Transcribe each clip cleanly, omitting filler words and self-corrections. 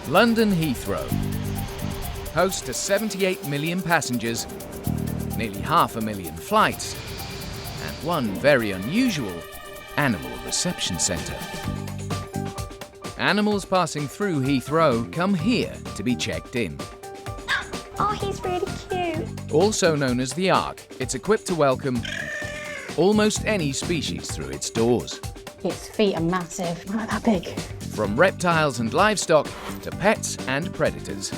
London Heathrow, host to 78 million passengers, nearly 500,000 flights, and one very unusual animal reception centre. Animals passing through Heathrow come here to be checked in. Oh, he's really cute. Also known as the Ark, it's equipped to welcome almost any species through its doors. Its feet are massive, not that big. From reptiles and livestock to pets and predators.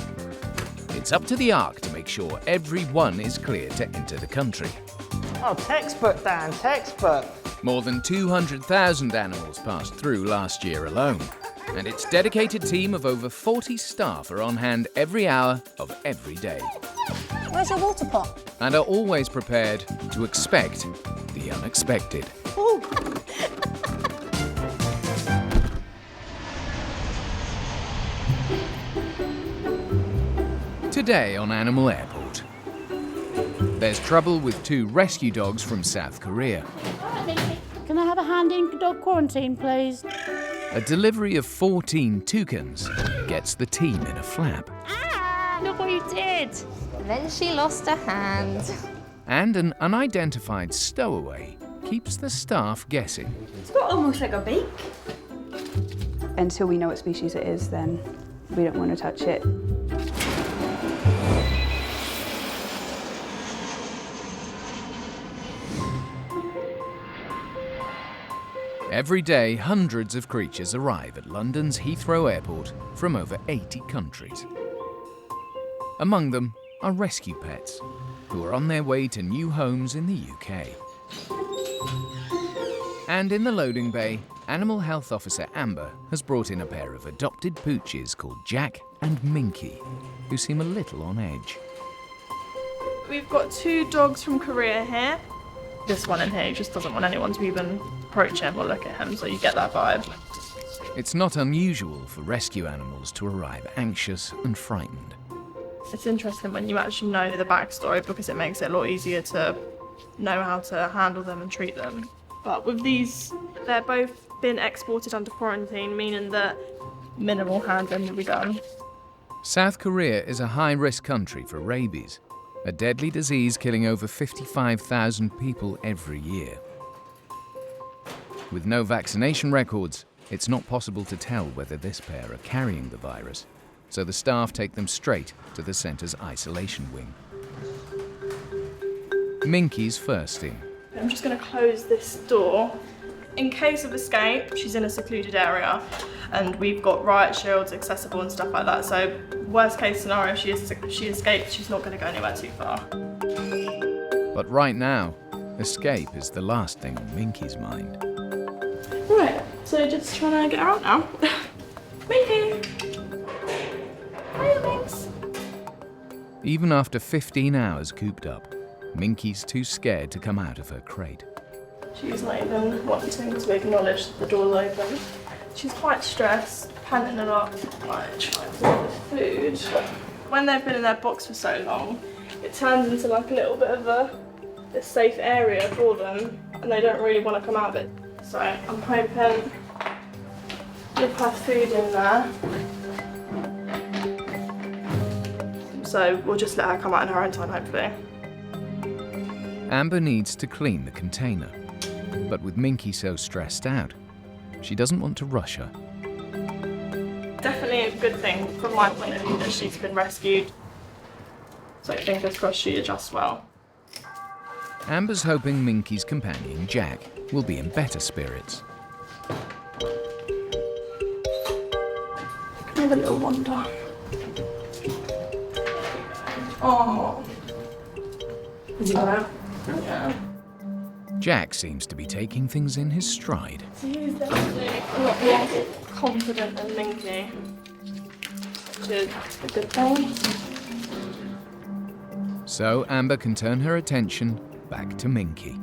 It's up to the Ark to make sure everyone is clear to enter the country. Oh, textbook, Dan, textbook. More than 200,000 animals passed through last year alone. And its dedicated team of over 40 staff are on hand every hour of every day. Where's your water pot? And are always prepared to expect the unexpected. Ooh. Today on Animal Airport, there's trouble with 2 rescue dogs from South Korea. Can I have a hand in dog quarantine, please? A delivery of 14 toucans gets the team in a flap. Ah! Look what you did! Then she lost her hand. And an unidentified stowaway keeps the staff guessing. It's got almost like a beak. Until we know what species it is, then we don't want to touch it. Every day, hundreds of creatures arrive at London's Heathrow Airport from over 80 countries. Among them are rescue pets, who are on their way to new homes in the UK. And in the loading bay, Animal Health Officer Amber has brought in a pair of adopted pooches called Jack and Minky, who seem a little on edge. We've got 2 dogs from Korea here. This one in here just doesn't want anyone to even approach him or look at him, so you get that vibe. It's not unusual for rescue animals to arrive anxious and frightened. It's interesting when you actually know the backstory because it makes it a lot easier to know how to handle them and treat them. But with these, they're both been exported under quarantine, meaning that minimal handling will be done. South Korea is a high-risk country for rabies, a deadly disease killing over 55,000 people every year. With no vaccination records, it's not possible to tell whether this pair are carrying the virus, so the staff take them straight to the centre's isolation wing. Minky's first in. I'm just going to close this door. In case of escape, she's in a secluded area and we've got riot shields accessible and stuff like that, so worst case scenario, if she escapes, she's not going to go anywhere too far. But right now, escape is the last thing on Minky's mind. Right, so just trying to get her out now. Minky! Hiya, Minx! Even after 15 hours cooped up, Minky's too scared to come out of her crate. She's not even wanting to acknowledge that the door's open. She's quite stressed, panting a lot, like trying to get the food. When they've been in their box for so long, it turns into like a little bit of a safe area for them, and they don't really want to come out of it. So I'm hoping we'll have food in there. So we'll just let her come out in her own time, hopefully. Amber needs to clean the container, but with Minky so stressed out, she doesn't want to rush her. Definitely a good thing from my point of view that she's been rescued. So fingers crossed she adjusts well. Amber's hoping Minky's companion, Jack, will be in better spirits. Can I have a little wander? Oh. Is he gone out? Yeah. Jack seems to be taking things in his stride. He's definitely a lot more confident than Minky, which is a good thing. So Amber can turn her attention back to Minky.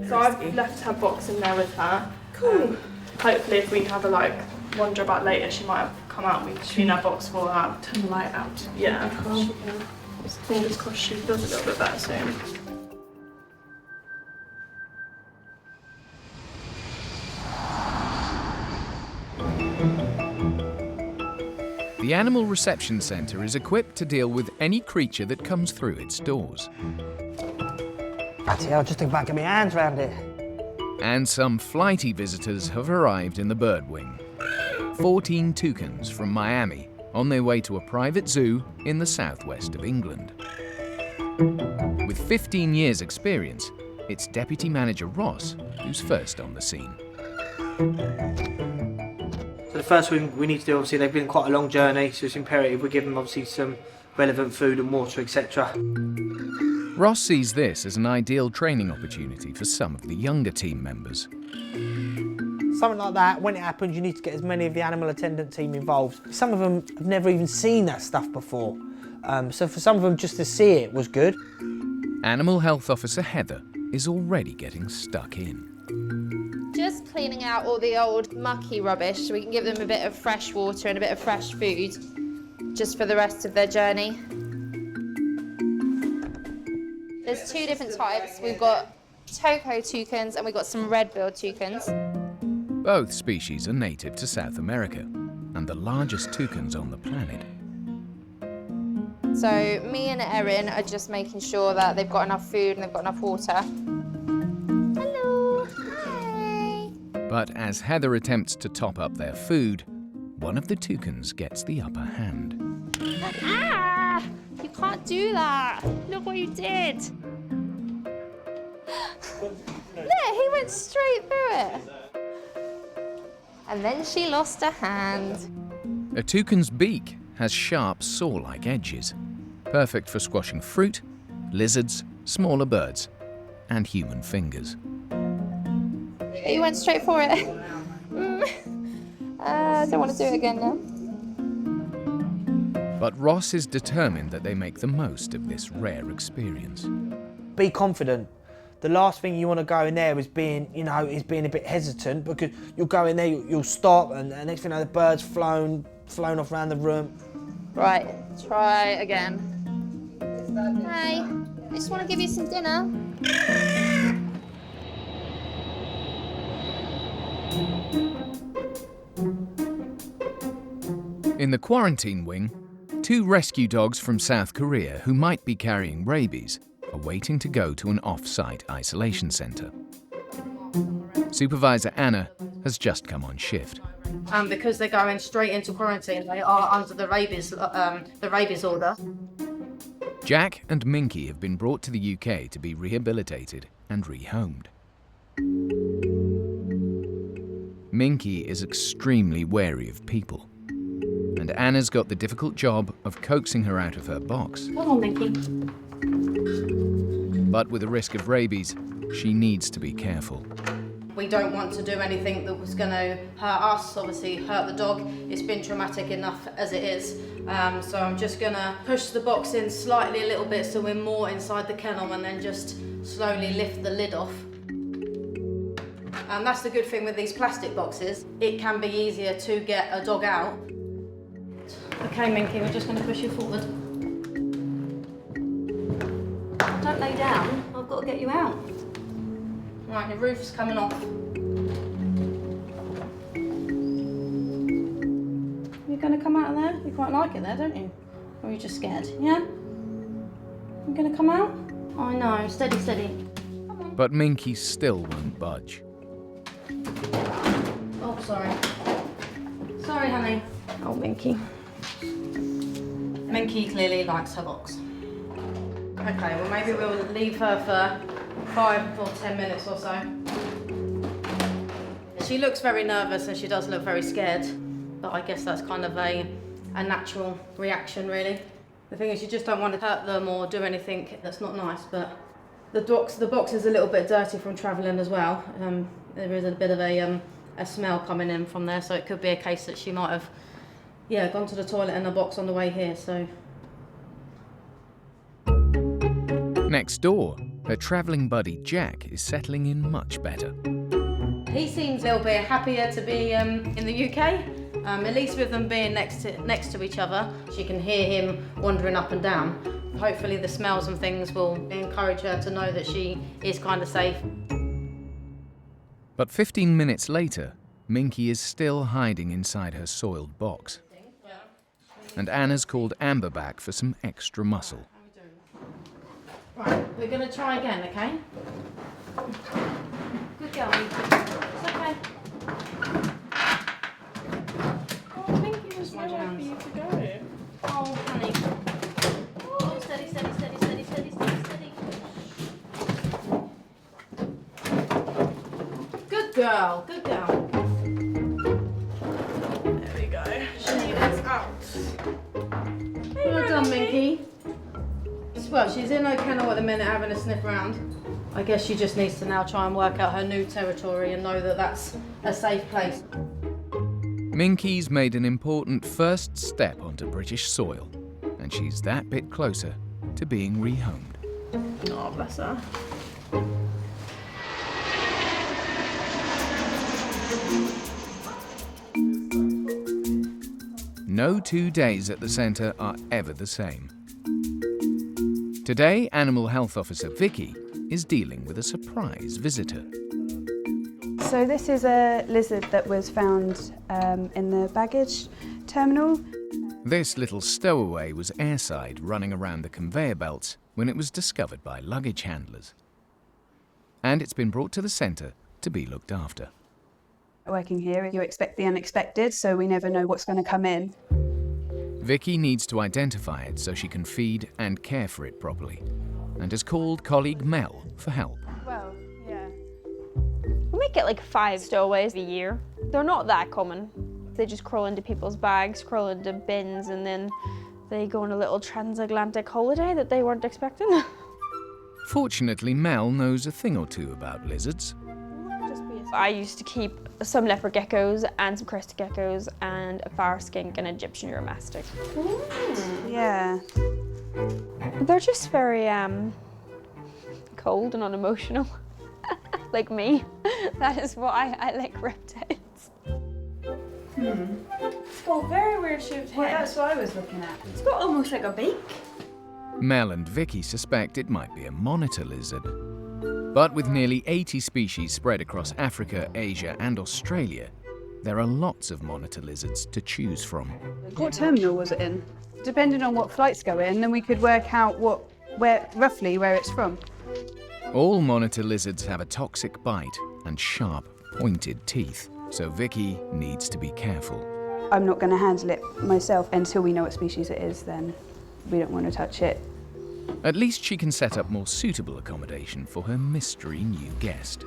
So I've left her box in there with her. Cool. Hopefully if we have a wander about later, she might have come out and we can clean our box for her. Turn the light out. Yeah. Cool. Fingers crossed she feels a little bit better soon. The Animal Reception Centre is equipped to deal with any creature that comes through its doors. Bloody hell, just think about getting my hands around it. And some flighty visitors have arrived in the bird wing. 14 toucans from Miami on their way to a private zoo in the southwest of England. With 15 years' experience, it's Deputy Manager Ross who's first on the scene. So the first thing we need to do, obviously, they've been quite a long journey, so it's imperative we give them, obviously, some relevant food and water, etc. Ross sees this as an ideal training opportunity for some of the younger team members. Something like that, when it happens, you need to get as many of the animal attendant team involved. Some of them have never even seen that stuff before, so for some of them just to see it was good. Animal Health Officer Heather is already getting stuck in. Just cleaning out all the old mucky rubbish so we can give them a bit of fresh water and a bit of fresh food just for the rest of their journey. There's two different types. We've got Toco toucans and we've got some red-billed toucans. Both species are native to South America and the largest toucans on the planet. So me and Erin are just making sure that they've got enough food and they've got enough water. Hello, hi. But as Heather attempts to top up their food, one of the toucans gets the upper hand. Ah! You can't do that. Look what you did. Look, he went straight through it. And then she lost a hand. A toucan's beak has sharp saw-like edges, perfect for squashing fruit, lizards, smaller birds, and human fingers. He went straight for it. I don't want to do it again now. But Ross is determined that they make the most of this rare experience. Be confident. The last thing you want to go in there is being a bit hesitant, because you'll go in there, you'll stop, and next thing you know, the bird's flown off around the room. Right, try again. Hey, I just want to give you some dinner. In the quarantine wing, 2 rescue dogs from South Korea who might be carrying rabies are waiting to go to an off-site isolation centre. Supervisor Anna has just come on shift. Because they're going straight into quarantine, they are under the rabies order. Jack and Minky have been brought to the UK to be rehabilitated and rehomed. Minky is extremely wary of people, and Anna's got the difficult job of coaxing her out of her box. Come on, Minky. But with the risk of rabies, she needs to be careful. We don't want to do anything that was going to hurt us, obviously hurt the dog. It's been traumatic enough as it is. So I'm just going to push the box in slightly a little bit so we're more inside the kennel, and then just slowly lift the lid off. And that's the good thing with these plastic boxes. It can be easier to get a dog out. Okay, Minky, we're just going to push you forward. Don't lay down, I've got to get you out. Right, your roof's coming off. You're going to come out of there? You quite like it there, don't you? Or are you just scared? Yeah? You're going to come out? I know, steady, steady. Come on. But Minky still won't budge. Oh, sorry. Sorry, honey. Oh, Minky. Minky clearly likes her box. Okay, well maybe we'll leave her for 5 or 10 minutes or so. She looks very nervous and she does look very scared, but I guess that's kind of a natural reaction, really. The thing is, you just don't want to hurt them or do anything that's not nice, but the box is a little bit dirty from travelling as well. There is a bit of a smell coming in from there, so it could be a case that she might have gone to the toilet in a box on the way here, so. Next door, her travelling buddy Jack is settling in much better. He seems a little bit happier to be in the UK, at least with them being next to each other. She can hear him wandering up and down. Hopefully the smells and things will encourage her to know that she is kind of safe. But 15 minutes later, Minky is still hiding inside her soiled box. and Anna's called Amber back for some extra muscle. Right, we're going to try again, okay? Good girl, Minky. It's okay. Oh, Minky, there's nowhere for you to go. Oh, honey. Oh, steady, steady, steady, steady, steady, steady, steady. Good girl, good girl. There we go. She is out. Well done, Minky. Well, she's in her kennel at the minute having a sniff around. I guess she just needs to now try and work out her new territory and know that that's a safe place. Minky's made an important first step onto British soil, and she's that bit closer to being rehomed. Oh, bless her. No 2 days at the centre are ever the same. Today, Animal Health Officer Vicky is dealing with a surprise visitor. So this is a lizard that was found in the baggage terminal. This little stowaway was airside running around the conveyor belts when it was discovered by luggage handlers. And it's been brought to the centre to be looked after. Working here, you expect the unexpected, so we never know what's going to come in. Vicky needs to identify it so she can feed and care for it properly, and has called colleague Mel for help. Well, yeah. We might get like 5 stowaways a year. They're not that common. They just crawl into people's bags, crawl into bins, and then they go on a little transatlantic holiday that they weren't expecting. Fortunately, Mel knows a thing or two about lizards. I used to keep some leopard geckos and some crested geckos and a fire skink and Egyptian Euromastic. Yeah. They're just very cold and unemotional, like me. That is why I like reptiles. It's got a very weird shaped head. Well, that's what I was looking at. It's got almost like a beak. Mel and Vicky suspect it might be a monitor lizard. But with nearly 80 species spread across Africa, Asia and Australia, there are lots of monitor lizards to choose from. What terminal was it in? Depending on what flights go in, then we could work out roughly where it's from. All monitor lizards have a toxic bite and sharp, pointed teeth, so Vicky needs to be careful. I'm not going to handle it myself until we know what species it is, then we don't want to touch it. At least she can set up more suitable accommodation for her mystery new guest.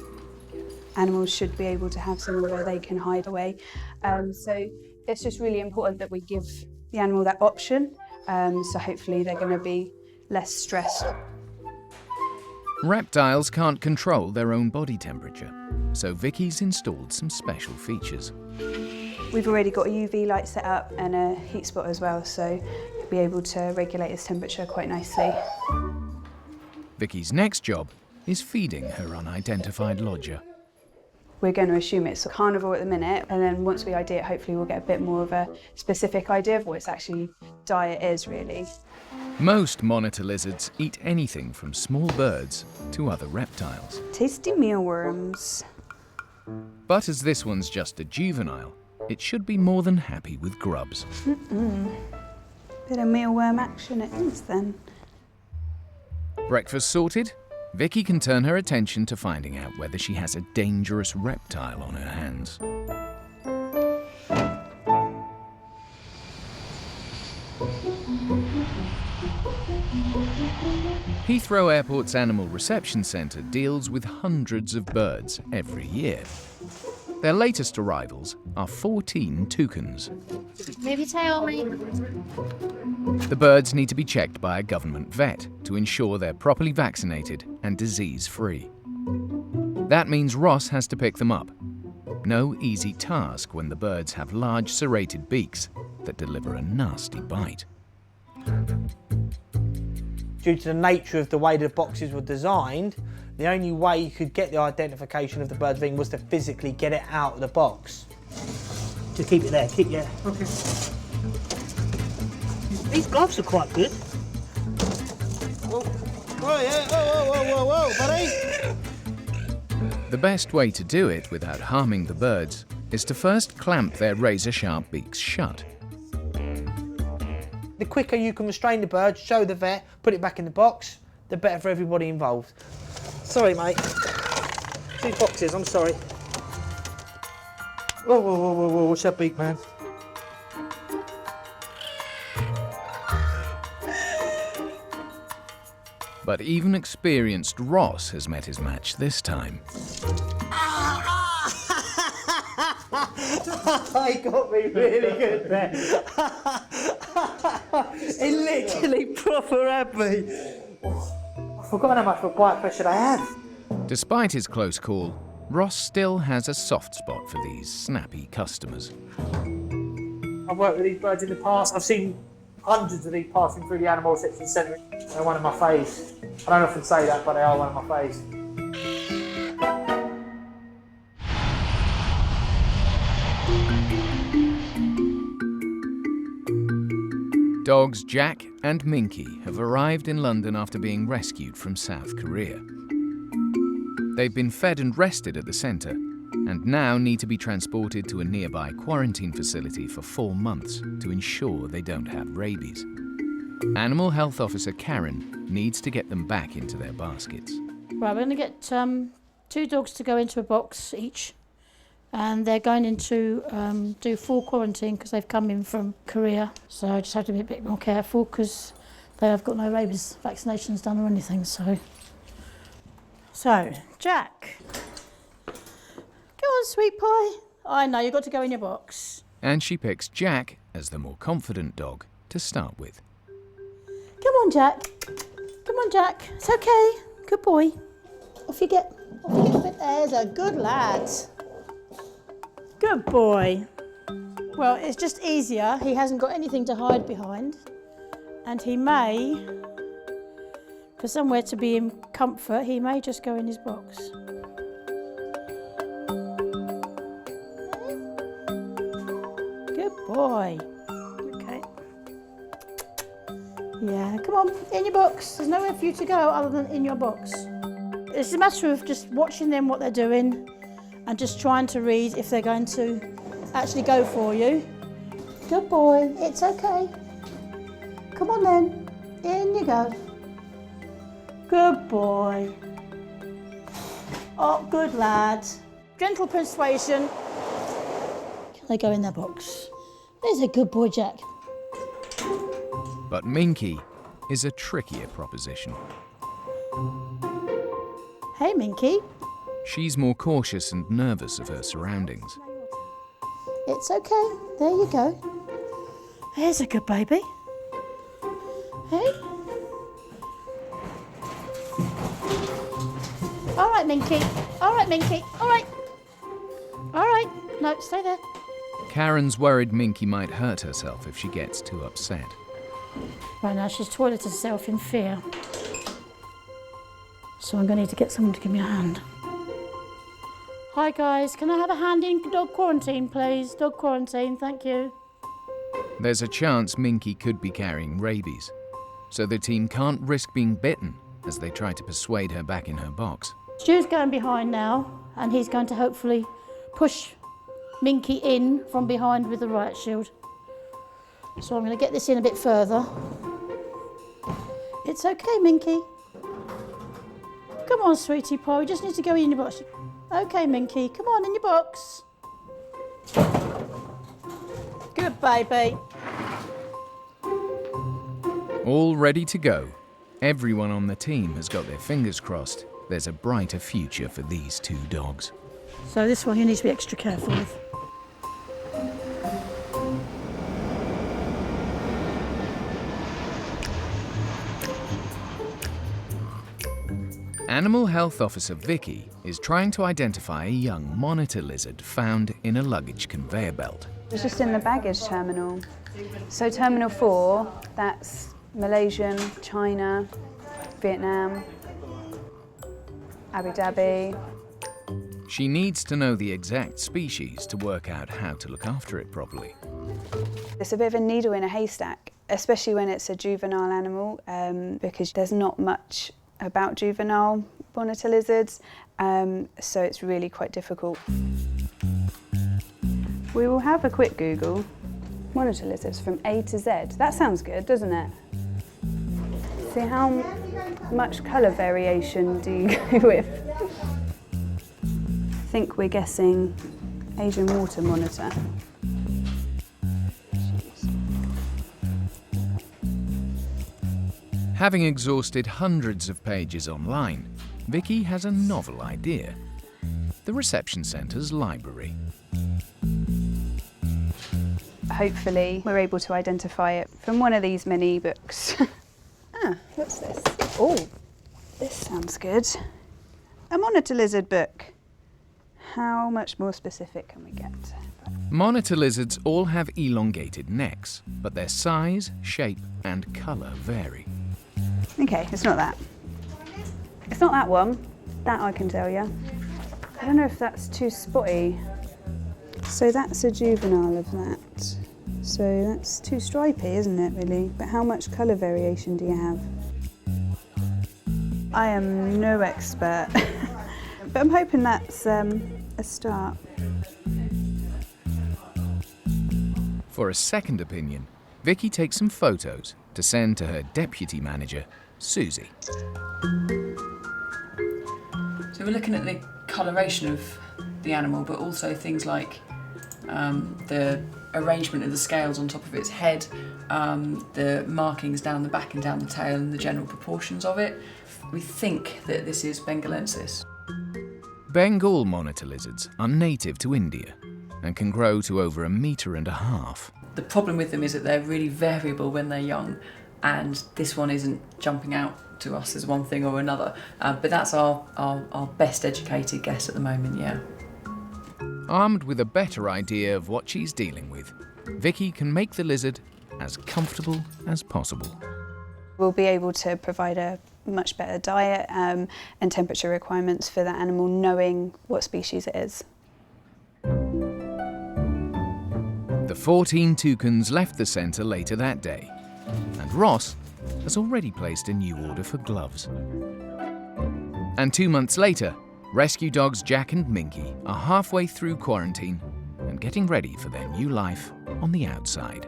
Animals should be able to have somewhere where they can hide away. So it's just really important that we give the animal that option. So hopefully they're going to be less stressed. Reptiles can't control their own body temperature, so Vicky's installed some special features. We've already got a UV light set up and a heat spot as well, so you'll be able to regulate its temperature quite nicely. Vicky's next job is feeding her unidentified lodger. We're going to assume it's a carnivore at the minute, and then once we ID it, hopefully we'll get a bit more of a specific idea of what its actually diet is, really. Most monitor lizards eat anything from small birds to other reptiles. Tasty mealworms. But as this one's just a juvenile, it should be more than happy with grubs. Bit of mealworm action it is then. Breakfast sorted, Vicky can turn her attention to finding out whether she has a dangerous reptile on her hands. Heathrow Airport's Animal Reception Centre deals with hundreds of birds every year. Their latest arrivals are 14 toucans. Maybe tell me. The birds need to be checked by a government vet to ensure they're properly vaccinated and disease-free. That means Ross has to pick them up. No easy task when the birds have large serrated beaks that deliver a nasty bite. Due to the nature of the way the boxes were designed, the only way you could get the identification of the bird's being was to physically get it out of the box. Just keep it there, okay. These gloves are quite good. Whoa, yeah, whoa, buddy! The best way to do it without harming the birds is to first clamp their razor-sharp beaks shut. The quicker you can restrain the bird, show the vet, put it back in the box, the better for everybody involved. Sorry, mate. 2 boxes, I'm sorry. Whoa, whoa, whoa, whoa, whoa, what's that beak, man? But even experienced Ross has met his match this time. He got me really good there. He literally proper had me. I've forgotten how much of a bite pressure I have. Despite his close call, Ross still has a soft spot for these snappy customers. I've worked with these birds in the past. I've seen hundreds of these passing through the animal reception centre. They're one of my faves. I don't often say that, but they are one of my faves. Dogs Jack and Minky have arrived in London after being rescued from South Korea. They've been fed and rested at the centre and now need to be transported to a nearby quarantine facility for 4 months to ensure they don't have rabies. Animal Health Officer Karen needs to get them back into their baskets. Right, we're going to get 2 dogs to go into a box each, and they're going into do full quarantine because they've come in from Korea. So I just have to be a bit more careful because they have got no rabies vaccinations done or anything. So Jack, go on, sweet pie. I know, you've got to go in your box. And she picks Jack as the more confident dog to start with. Come on, Jack. Come on, Jack. It's okay. Good boy. Off you get. Off you get. There's a good lad. Good boy. Well, it's just easier. He hasn't got anything to hide behind. And he may, for somewhere to be in comfort, he may just go in his box. Good boy. Okay. Yeah, come on, in your box. There's nowhere for you to go other than in your box. It's a matter of just watching them, what they're doing, and just trying to read if they're going to actually go for you. Good boy, it's okay. Come on then, in you go. Good boy. Oh, good lad. Gentle persuasion. Can they go in their box? There's a good boy, Jack. But Minky is a trickier proposition. Hey, Minky. She's more cautious and nervous of her surroundings. It's okay. There you go. There's a good baby. Hey. All right, Minky. All right, Minky. All right. All right. No, stay there. Karen's worried Minky might hurt herself if she gets too upset. Right now, she's toileted herself in fear. So I'm going to need to get someone to give me a hand. Hi guys, can I have a hand in dog quarantine, please? Dog quarantine, thank you. There's a chance Minky could be carrying rabies, so the team can't risk being bitten as they try to persuade her back in her box. Stu's going behind now, and he's going to hopefully push Minky in from behind with the riot shield. So I'm going to get this in a bit further. It's okay, Minky. Come on, sweetie pie, we just need to go in your box. Okay, Minky, come on in your box. Good baby. All ready to go. Everyone on the team has got their fingers crossed. There's a brighter future for these 2 dogs. So this one you need to be extra careful with. Animal Health Officer Vicky is trying to identify a young monitor lizard found in a luggage conveyor belt. It's just in the baggage terminal. So Terminal 4, that's Malaysian, China, Vietnam, Abu Dhabi. She needs to know the exact species to work out how to look after it properly. It's a bit of a needle in a haystack, especially when it's a juvenile animal, because there's not much about juvenile monitor lizards, so it's really quite difficult. We will have a quick Google. monitor lizards from A to Z. That sounds good, doesn't it? See how much colour variation do you go with? I think we're guessing Asian water monitor. Having exhausted hundreds of pages online, Vicky has a novel idea. The reception centre's library. Hopefully we're able to identify it from one of these mini books. Ah, what's this? Oh, this sounds good. A monitor lizard book. How much more specific can we get? Monitor lizards all have elongated necks, but their size, shape and colour vary. Okay, it's not that. It's not that one. That I can tell you. I don't know if that's too spotty. So that's a juvenile of that. So that's too stripy, isn't it, really? But how much colour variation do you have? I am no expert, but I'm hoping that's a start. For a second opinion, Vicky takes some photos to send to her deputy manager, Susie. So we're looking at the coloration of the animal, but also things like the arrangement of the scales on top of its head, the markings down the back and down the tail, and the general proportions of it. We think that this is bengalensis. Bengal monitor lizards are native to India and can grow to over 1.5 meters. The problem with them is that they're really variable when they're young, and this one isn't jumping out to us as one thing or another. But that's our best educated guess at the moment, yeah. Armed with a better idea of what she's dealing with, Vicky can make the lizard as comfortable as possible. We'll be able to provide a much better diet and temperature requirements for that animal, knowing what species it is. The 14 toucans left the centre later that day, and Ross has already placed a new order for gloves. And 2 months later, rescue dogs Jack and Minky are halfway through quarantine and getting ready for their new life on the outside.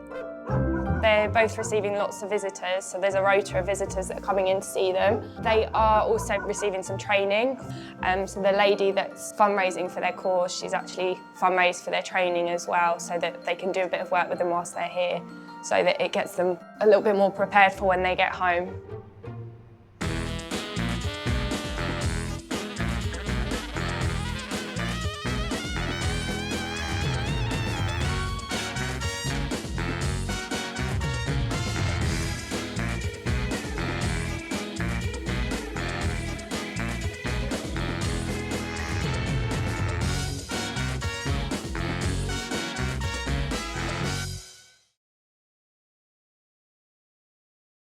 They're both receiving lots of visitors, so there's a rota of visitors that are coming in to see them. They are also receiving some training. So the lady that's fundraising for their cause, she's actually fundraised for their training as well, so that they can do a bit of work with them whilst they're here, so that it gets them a little bit more prepared for when they get home.